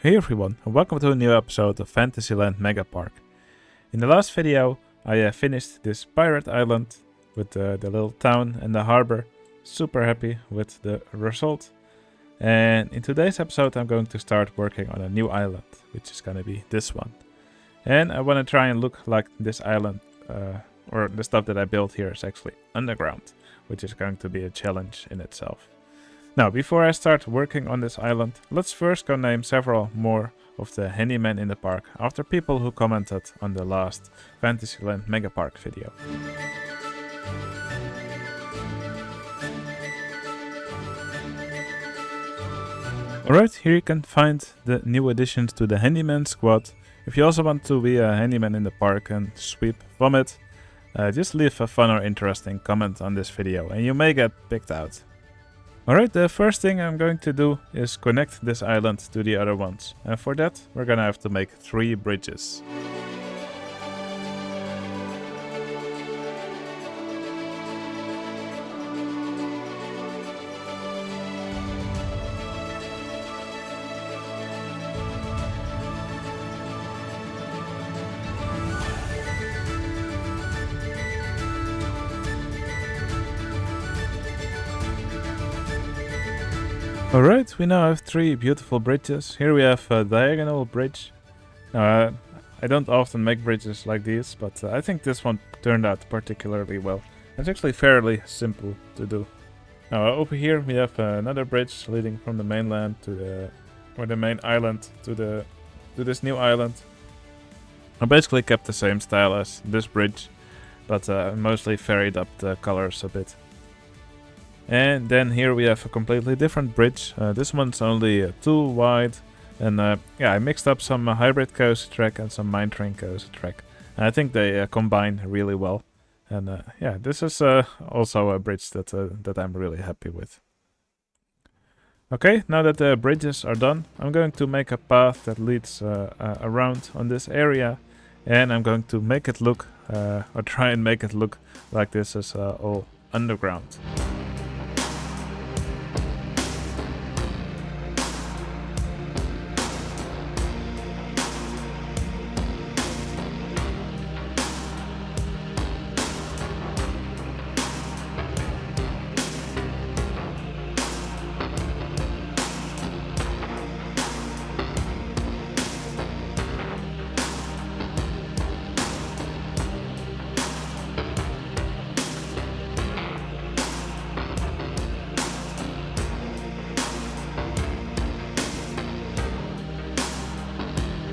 Hey everyone, and welcome to a new episode of Fantasyland Megapark. In the last video, I finished this pirate island with the little town and the harbor. Super happy with the result. And in today's episode, I'm going to start working on a new island, which is going to be this one. And I want to try and look like this island, or the stuff that I built here is actually underground, which is going to be a challenge in itself. Now, before I start working on this island, let's first go name several more of the handymen in the park after people who commented on the last Fantasyland Megapark video. Alright, here you can find the new additions to the handyman squad. If you also want to be a handyman in the park and sweep vomit, just leave a fun or interesting comment on this video and you may get picked out. Alright, the first thing I'm going to do is connect this island to the other ones. And for that, we're gonna have to make 3 bridges. Alright, we now have 3 beautiful bridges. Here we have a diagonal bridge. I don't often make bridges like these, but I think this one turned out particularly well. It's actually fairly simple to do. Now over here we have another bridge leading from the mainland to the main island to this new island. I basically kept the same style as this bridge, but mostly varied up the colors a bit. And then here we have a completely different bridge. This one's only 2 wide. And yeah, I mixed up some hybrid cozy track and some mine train cozy track. And I think they combine really well. And yeah, this is also a bridge that I'm really happy with. Okay, now that the bridges are done, I'm going to make a path that leads around on this area. And I'm going to make it look, or try and make it look like this is all underground.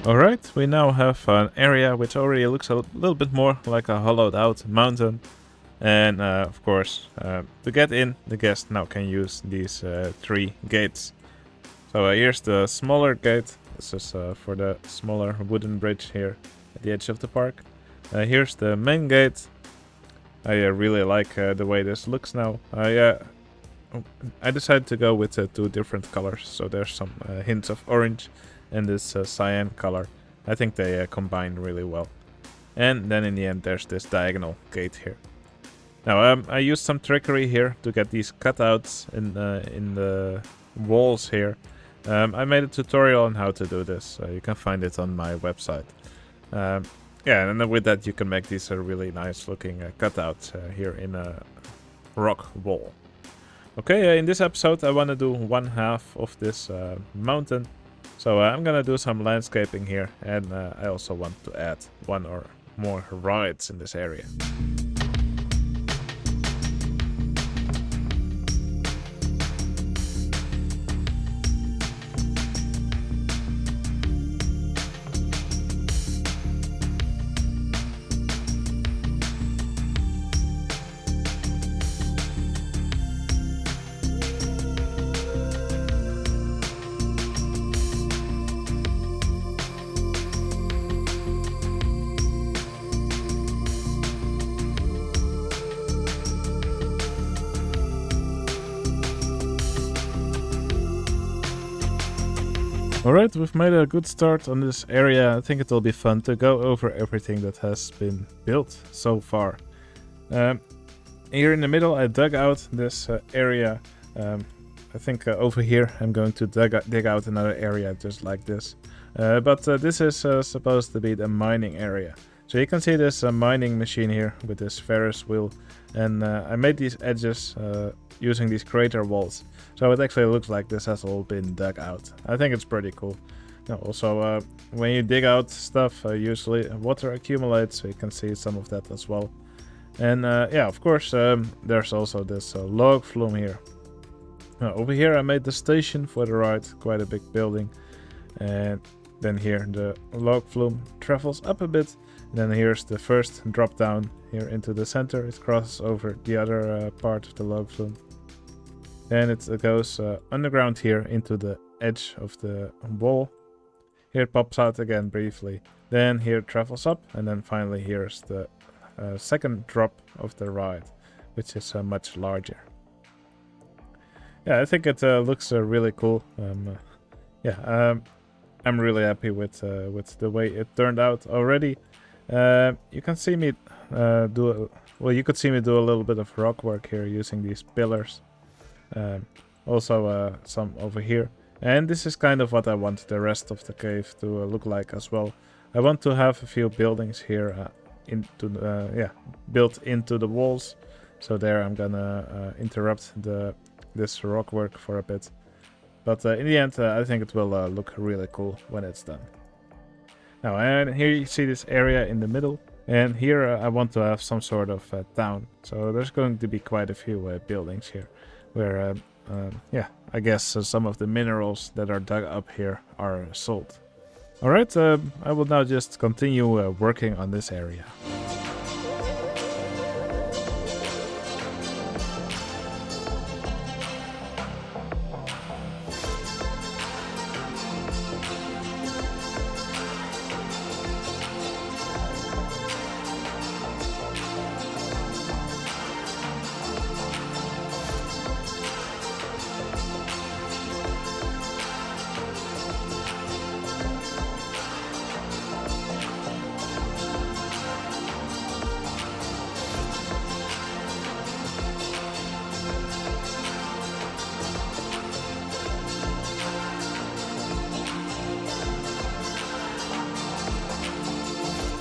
Alright, we now have an area which already looks a little bit more like a hollowed out mountain. And of course, to get in, the guest now can use these 3 gates. So here's the smaller gate. This is for the smaller wooden bridge here at the edge of the park. Here's the main gate. I really like the way this looks now. I decided to go with 2 different colors. So there's some hints of orange and this cyan color. I think they combine really well. And then in the end there's this diagonal gate here. Now I used some trickery here to get these cutouts in the walls here. I made a tutorial on how to do this. You can find it on my website. Yeah, and then with that you can make these really nice looking cutouts here in a rock wall. Okay, in this episode I want to do 1/2 of this mountain. So I'm gonna do some landscaping here, and I also want to add 1 or more rides in this area. Alright, we've made a good start on this area. I think it'll be fun to go over everything that has been built so far. Here in the middle I dug out this area I think over here I'm going to dig out another area just like this. But this is supposed to be the mining area. So you can see this mining machine here with this Ferris wheel. And I made these edges using these crater walls. So it actually looks like this has all been dug out. I think it's pretty cool. Now also, when you dig out stuff, usually water accumulates, so you can see some of that as well. And yeah, of course, there's also this log flume here. Over here I made the station for the ride, quite a big building. And then here the log flume travels up a bit. And then here's the first drop down here into the center. It crosses over the other part of the log flume. Then it goes underground here into the edge of the wall. Here it pops out again briefly. Then here it travels up, and then finally here's the second drop of the ride, which is much larger. Yeah, I think it looks really cool. I'm really happy with the way it turned out already. You can see me you could see me do a little bit of rock work here using these pillars. Also some over here. And this is kind of what I want the rest of the cave to look like as well. I want to have a few buildings here built into the walls. So there I'm gonna interrupt this rock work for a bit. But in the end, I think it will look really cool when it's done. Now, and here you see this area in the middle. And here I want to have some sort of town. So there's going to be quite a few buildings here where I guess some of the minerals that are dug up here are sold. Alright, I will now just continue working on this area.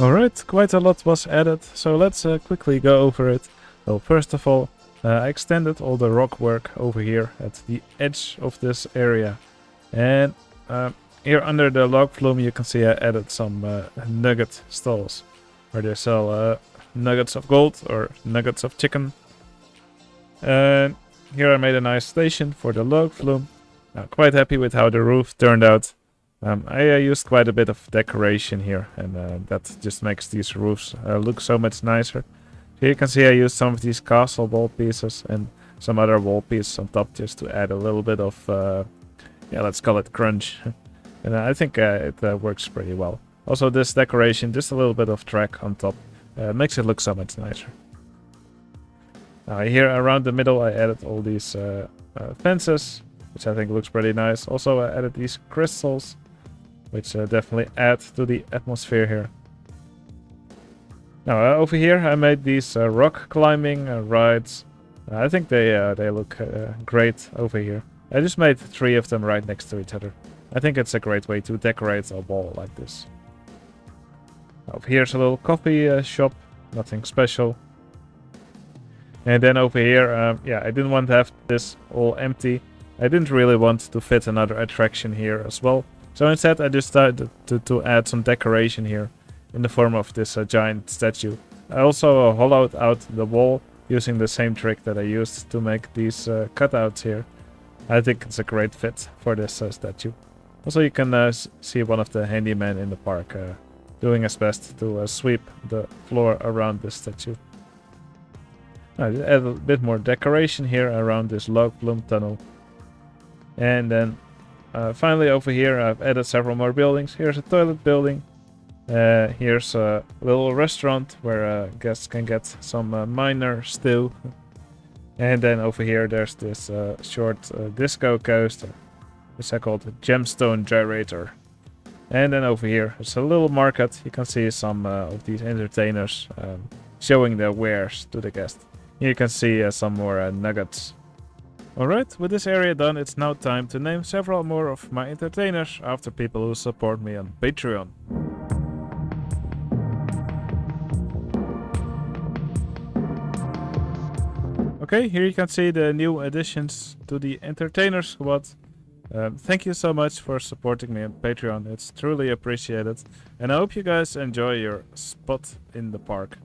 Alright, quite a lot was added, so let's quickly go over it. Well, first of all, I extended all the rock work over here at the edge of this area. And here under the log flume you can see I added some nugget stalls, where they sell nuggets of gold or nuggets of chicken. And here I made a nice station for the log flume. Quite happy with how the roof turned out. I used quite a bit of decoration here, and that just makes these roofs look so much nicer. Here you can see I used some of these castle wall pieces and some other wall pieces on top just to add a little bit of, let's call it crunch. And I think it works pretty well. Also this decoration, just a little bit of track on top, makes it look so much nicer. Here around the middle I added all these fences, which I think looks pretty nice. Also I added these crystals, which definitely add to the atmosphere here. Now over here I made these rock climbing rides. I think they look great over here. I just made 3 of them right next to each other. I think it's a great way to decorate a wall like this. Over here's a little coffee shop, nothing special. And then over here, I didn't want to have this all empty. I didn't really want to fit another attraction here as well. So instead I just started to add some decoration here in the form of this giant statue. I also hollowed out the wall using the same trick that I used to make these cutouts here. I think it's a great fit for this statue. Also you can see one of the handymen in the park doing his best to sweep the floor around this statue. I add a bit more decoration here around this log flume tunnel. And then finally over here I've added several more buildings. Here's a toilet building. Here's a little restaurant where guests can get some miner stew. And then over here there's this short disco coaster, which I called the Gemstone Gyrator. And then over here there's a little market. You can see some of these entertainers showing their wares to the guests. Here you can see some more nuggets. Alright, with this area done, it's now time to name several more of my entertainers after people who support me on Patreon. Okay, here you can see the new additions to the entertainer squad. Thank you so much for supporting me on Patreon, it's truly appreciated, and I hope you guys enjoy your spot in the park.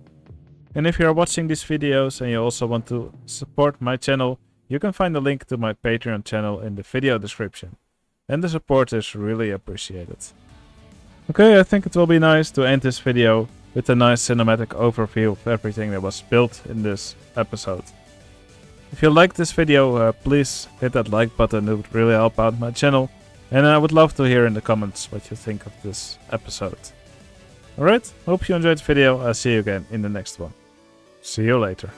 And if you are watching these videos and you also want to support my channel, you can find the link to my Patreon channel in the video description. And the support is really appreciated. Okay, I think it will be nice to end this video with a nice cinematic overview of everything that was built in this episode. If you liked this video, please hit that like button, it would really help out my channel. And I would love to hear in the comments what you think of this episode. Alright, hope you enjoyed the video, I'll see you again in the next one. See you later.